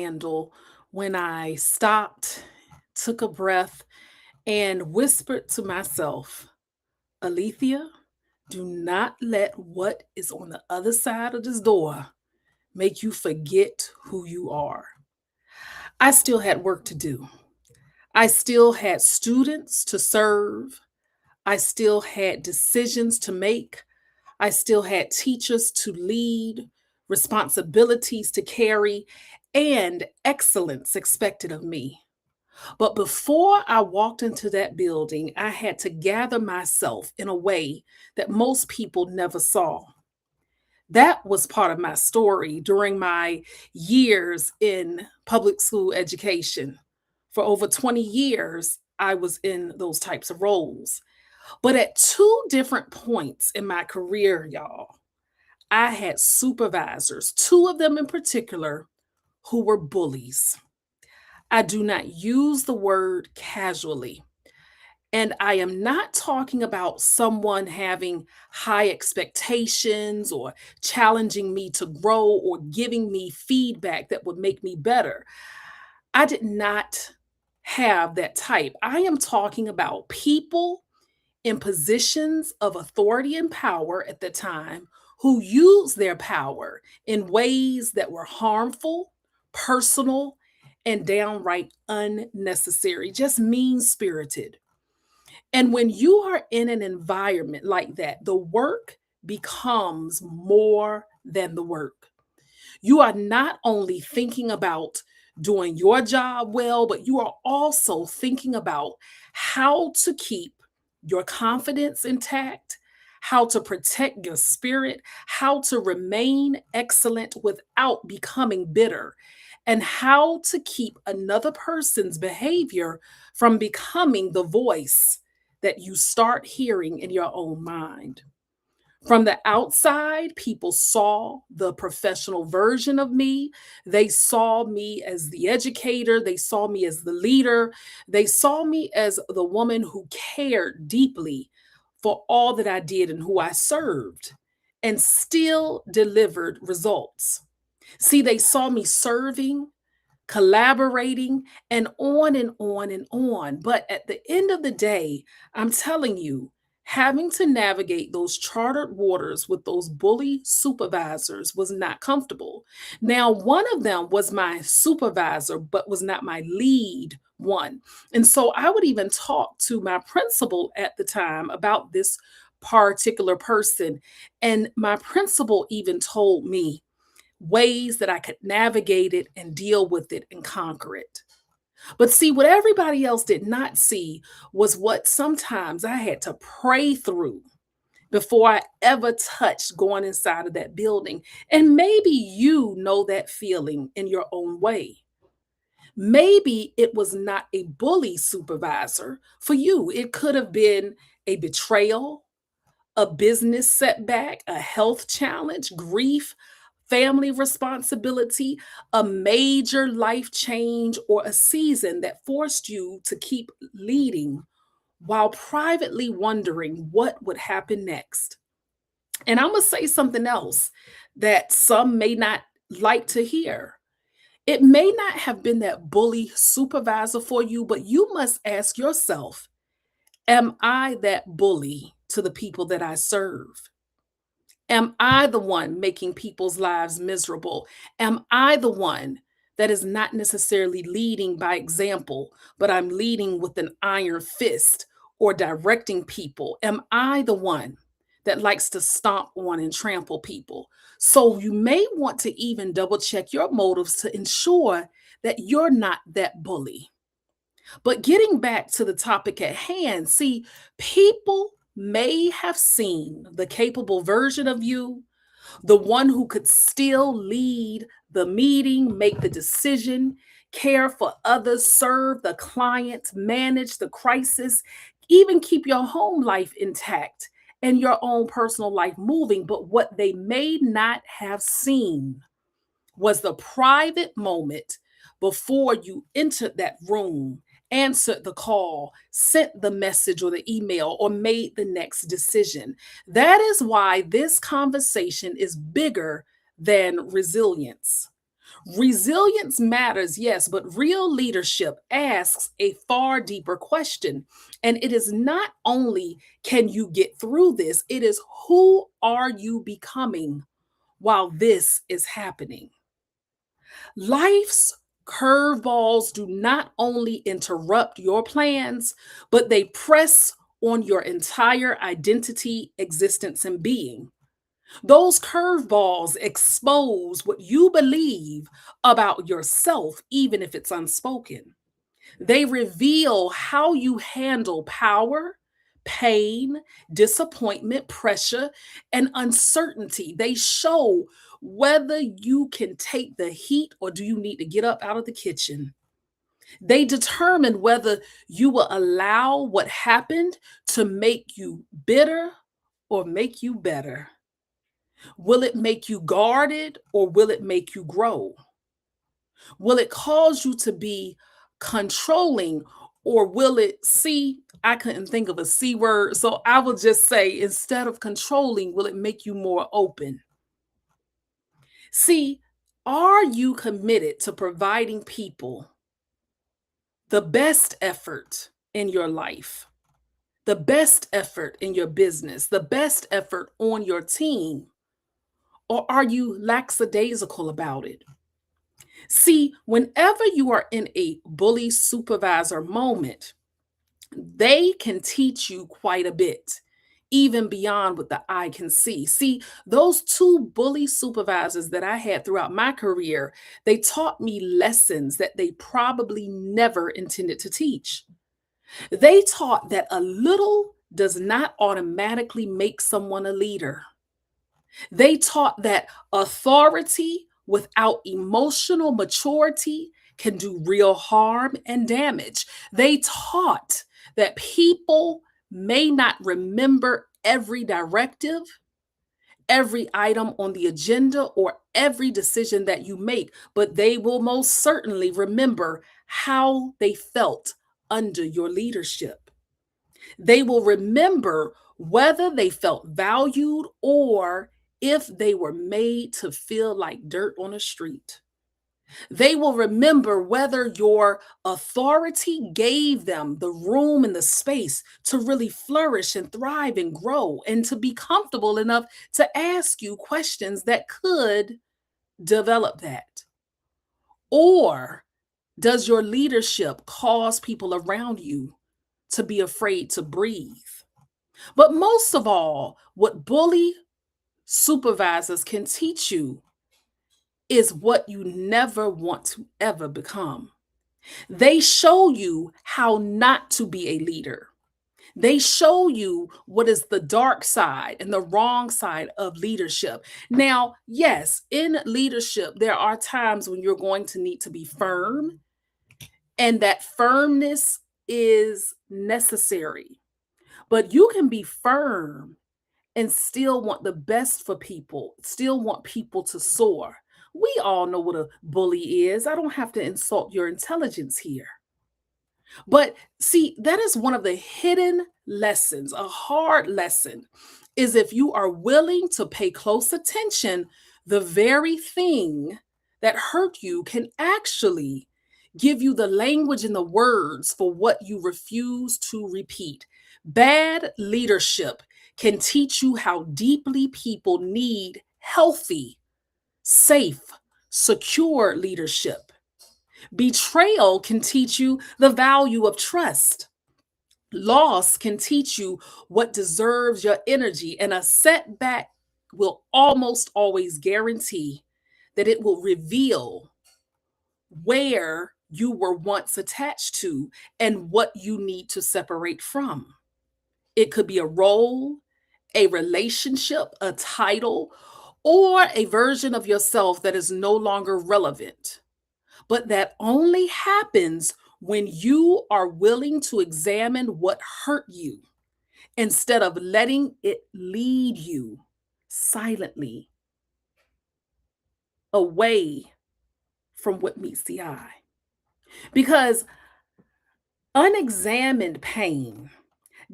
handle when I stopped, took a breath, and whispered to myself, Alethea, do not let what is on the other side of this door make you forget who you are. I still had work to do. I still had students to serve. I still had decisions to make. I still had teachers to lead, responsibilities to carry, and excellence expected of me. But before I walked into that building, I had to gather myself in a way that most people never saw. That was part of my story during my years in public school education. For over 20 years, I was in those types of roles. But at two different points in my career, y'all, I had supervisors, two of them in particular, who were bullies. I do not use the word casually. And I am not talking about someone having high expectations or challenging me to grow or giving me feedback that would make me better. I did not have that type. I am talking about people in positions of authority and power at the time who used their power in ways that were harmful, personal, and downright unnecessary, just mean spirited. And when you are in an environment like that, the work becomes more than the work. You are not only thinking about doing your job well, but you are also thinking about how to keep your confidence intact, how to protect your spirit, how to remain excellent without becoming bitter, and how to keep another person's behavior from becoming the voice that you start hearing in your own mind. From the outside, people saw the professional version of me. They saw me as the educator. They saw me as the leader. They saw me as the woman who cared deeply for all that I did and who I served and still delivered results. See, they saw me serving, collaborating, and on and on and on. But at the end of the day, I'm telling you, having to navigate those chartered waters with those bully supervisors was not comfortable. Now, one of them was my supervisor, but was not my lead one. And so I would even talk to my principal at the time about this particular person. And my principal even told me, ways that I could navigate it and deal with it and conquer it. But see, what everybody else did not see was what sometimes I had to pray through before I ever touched going inside of that building. And maybe you know that feeling in your own way. Maybe it was not a bully supervisor for you, it could have been a betrayal, a business setback, a health challenge, grief, family responsibility, a major life change, or a season that forced you to keep leading while privately wondering what would happen next. And I'm going to say something else that some may not like to hear. It may not have been that bully supervisor for you, but you must ask yourself, am I that bully to the people that I serve? Am I the one making people's lives miserable? Am I the one that is not necessarily leading by example, but I'm leading with an iron fist or directing people? Am I the one that likes to stomp on and trample people? So you may want to even double check your motives to ensure that you're not that bully. But getting back to the topic at hand, see, people may have seen the capable version of you, the one who could still lead the meeting, make the decision, care for others, serve the clients, manage the crisis, even keep your home life intact and your own personal life moving. But what they may not have seen was the private moment before you entered that room, answered the call, sent the message or the email, or made the next decision. That is why this conversation is bigger than resilience. Resilience matters, yes, but real leadership asks a far deeper question. And it is not only can you get through this, it is who are you becoming while this is happening? Life's curveballs do not only interrupt your plans, but they press on your entire identity, existence, and being. Those curveballs expose what you believe about yourself, even if it's unspoken. They reveal how you handle power, pain, disappointment, pressure, and uncertainty. They show whether you can take the heat or do you need to get up out of the kitchen. They determine whether you will allow what happened to make you bitter or make you better. Will it make you guarded or will it make you grow? Will it cause you to be controlling or will it see? I couldn't think of a C word. So I will just say instead of controlling, will it make you more open? See, are you committed to providing people the best effort in your life, the best effort in your business, the best effort on your team? Or are you lackadaisical about it? See, whenever you are in a bully supervisor moment, they can teach you quite a bit, even beyond what the eye can see. See, those two bully supervisors that I had throughout my career, they taught me lessons that they probably never intended to teach. They taught that a little does not automatically make someone a leader. They taught that authority without emotional maturity can do real harm and damage. They taught that people may not remember every directive, every item on the agenda, or every decision that you make, but they will most certainly remember how they felt under your leadership. They will remember whether they felt valued or if they were made to feel like dirt on a street. They will remember whether your authority gave them the room and the space to really flourish and thrive and grow and to be comfortable enough to ask you questions that could develop that. Or does your leadership cause people around you to be afraid to breathe? But most of all, what bully supervisors can teach you is what you never want to ever become. They show you how not to be a leader. They show you what is the dark side and the wrong side of leadership. Now, yes, in leadership, there are times when you're going to need to be firm, and that firmness is necessary. But you can be firm and still want the best for people, still want people to soar. We all know what a bully is. I don't have to insult your intelligence here. But see, that is one of the hidden lessons, a hard lesson, is if you are willing to pay close attention, the very thing that hurt you can actually give you the language and the words for what you refuse to repeat. Bad leadership can teach you how deeply people need healthy, safe, secure leadership. Betrayal can teach you the value of trust. Loss can teach you what deserves your energy, and a setback will almost always guarantee that it will reveal where you were once attached to and what you need to separate from. It could be a role, a relationship, a title, or a version of yourself that is no longer relevant. But that only happens when you are willing to examine what hurt you instead of letting it lead you silently away from what meets the eye. Because unexamined pain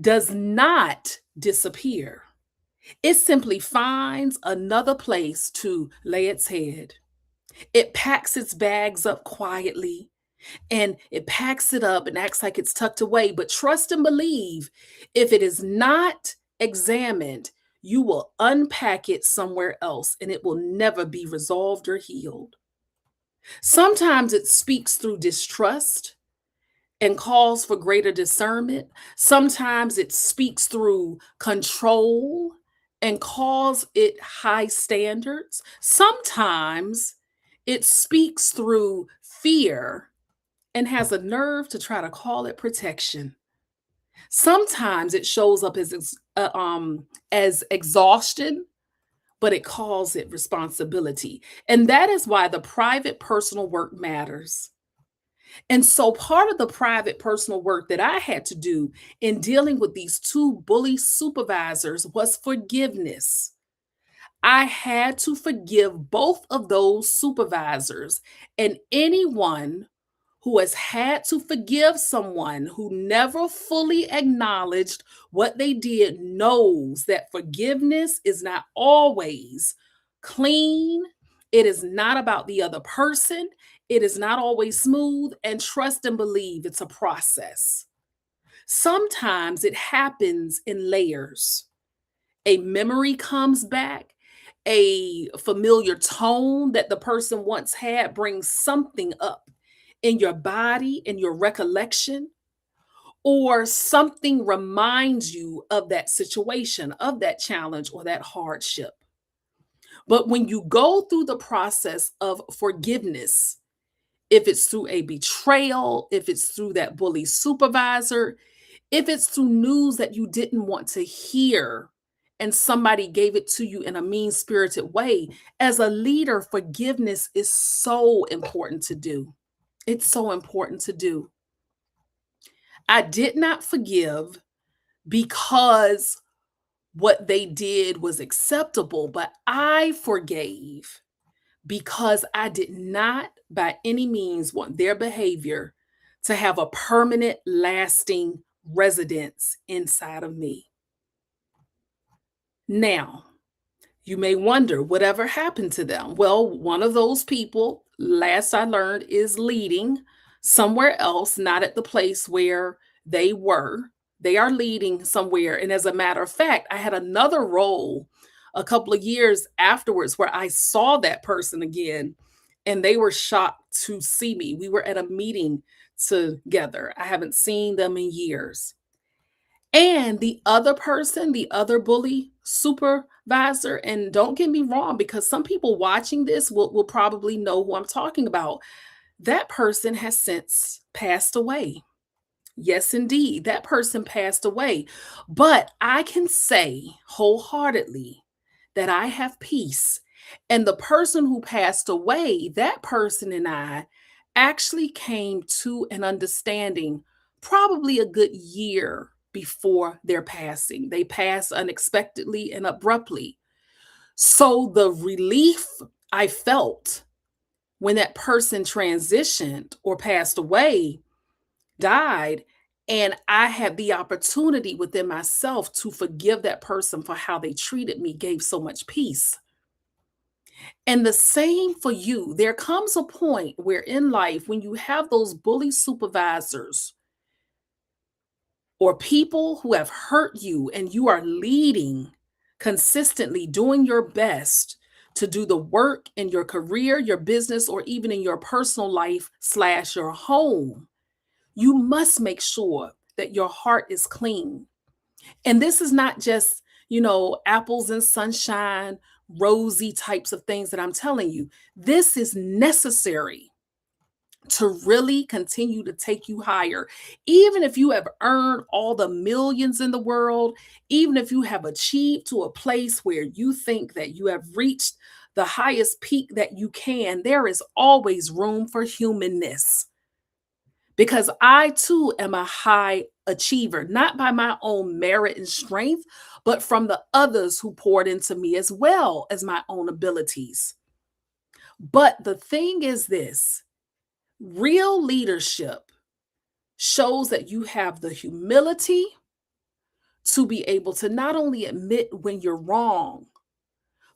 does not disappear, it simply finds another place to lay its head. It packs its bags up quietly and it packs it up and acts like it's tucked away. But trust and believe, if it is not examined, you will unpack it somewhere else and it will never be resolved or healed. Sometimes it speaks through distrust and calls for greater discernment. Sometimes it speaks through control and calls it high standards. Sometimes it speaks through fear and has a nerve to try to call it protection. Sometimes it shows up as exhaustion, but it calls it responsibility. And that is why the private personal work matters. And so part of the private personal work that I had to do in dealing with these two bully supervisors was forgiveness. I had to forgive both of those supervisors, and anyone who has had to forgive someone who never fully acknowledged what they did knows that forgiveness is not always clean. It is not about the other person. It is not always smooth. And trust and believe it's a process. Sometimes it happens in layers. A memory comes back, a familiar tone that the person once had brings something up in your body, in your recollection, or something reminds you of that situation, of that challenge, or that hardship. But when you go through the process of forgiveness, if it's through a betrayal, if it's through that bully supervisor, if it's through news that you didn't want to hear and somebody gave it to you in a mean spirited way, as a leader, forgiveness is so important to do. It's so important to do. I did not forgive because what they did was acceptable, but I forgave because I did not by any means want their behavior to have a permanent, lasting residence inside of me. Now, you may wonder whatever happened to them. Well, one of those people, last I learned, is leading somewhere else, not at the place where they were. They are leading somewhere. And as a matter of fact, I had another role a couple of years afterwards where I saw that person again and they were shocked to see me. We were at a meeting together. I haven't seen them in years. And the other person, the other bully supervisor, and don't get me wrong, because some people watching this will probably know who I'm talking about. That person has since passed away. Yes, indeed, that person passed away. But I can say wholeheartedly that I have peace. And the person who passed away, that person and I actually came to an understanding probably a good year before their passing. They passed unexpectedly and abruptly. So the relief I felt when that person transitioned or passed away, died, and I had the opportunity within myself to forgive that person for how they treated me gave so much peace. And the same for you. There comes a point where in life, when you have those bully supervisors or people who have hurt you and you are leading consistently, doing your best to do the work in your career, your business, or even in your personal life slash your home, you must make sure that your heart is clean. And this is not just, apples and sunshine, rosy types of things that I'm telling you. This is necessary to really continue to take you higher. Even if you have earned all the millions in the world, even if you have achieved to a place where you think that you have reached the highest peak that you can, there is always room for humanness. Because I too am a high achiever, not by my own merit and strength, but from the others who poured into me as well as my own abilities. But the thing is this: real leadership shows that you have the humility to be able to not only admit when you're wrong,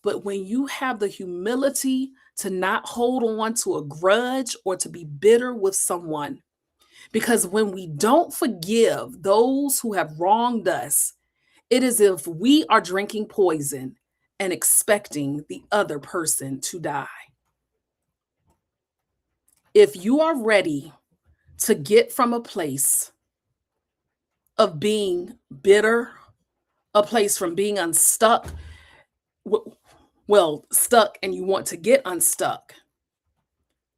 but when you have the humility to not hold on to a grudge or to be bitter with someone. Because when we don't forgive those who have wronged us, it is as if we are drinking poison and expecting the other person to die. If you are ready to get from a place of being bitter, a place from being unstuck, well, stuck and you want to get unstuck.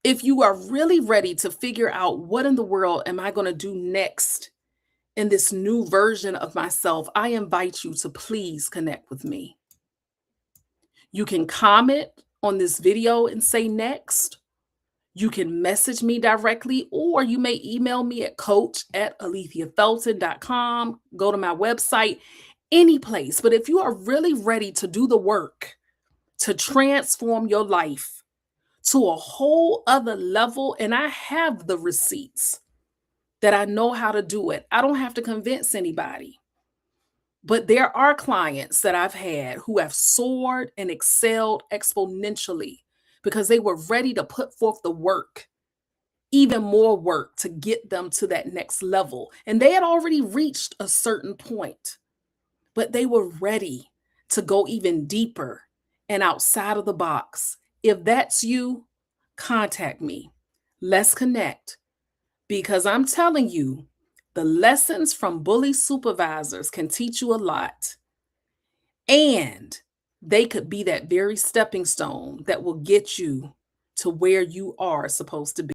If you are really ready to figure out what in the world am I going to do next in this new version of myself, I invite you to please connect with me. You can comment on this video and say next. You can message me directly, or you may email me at coach@aletheafelton.com. Go to my website, any place. But if you are really ready to do the work to transform your life to a whole other level, and I have the receipts that I know how to do it, I don't have to convince anybody. But there are clients that I've had who have soared and excelled exponentially because they were ready to put forth the work, even more work to get them to that next level. And they had already reached a certain point, but they were ready to go even deeper and outside of the box. If that's you, contact me. Let's connect because I'm telling you, the lessons from bully supervisors can teach you a lot. And they could be that very stepping stone that will get you to where you are supposed to be.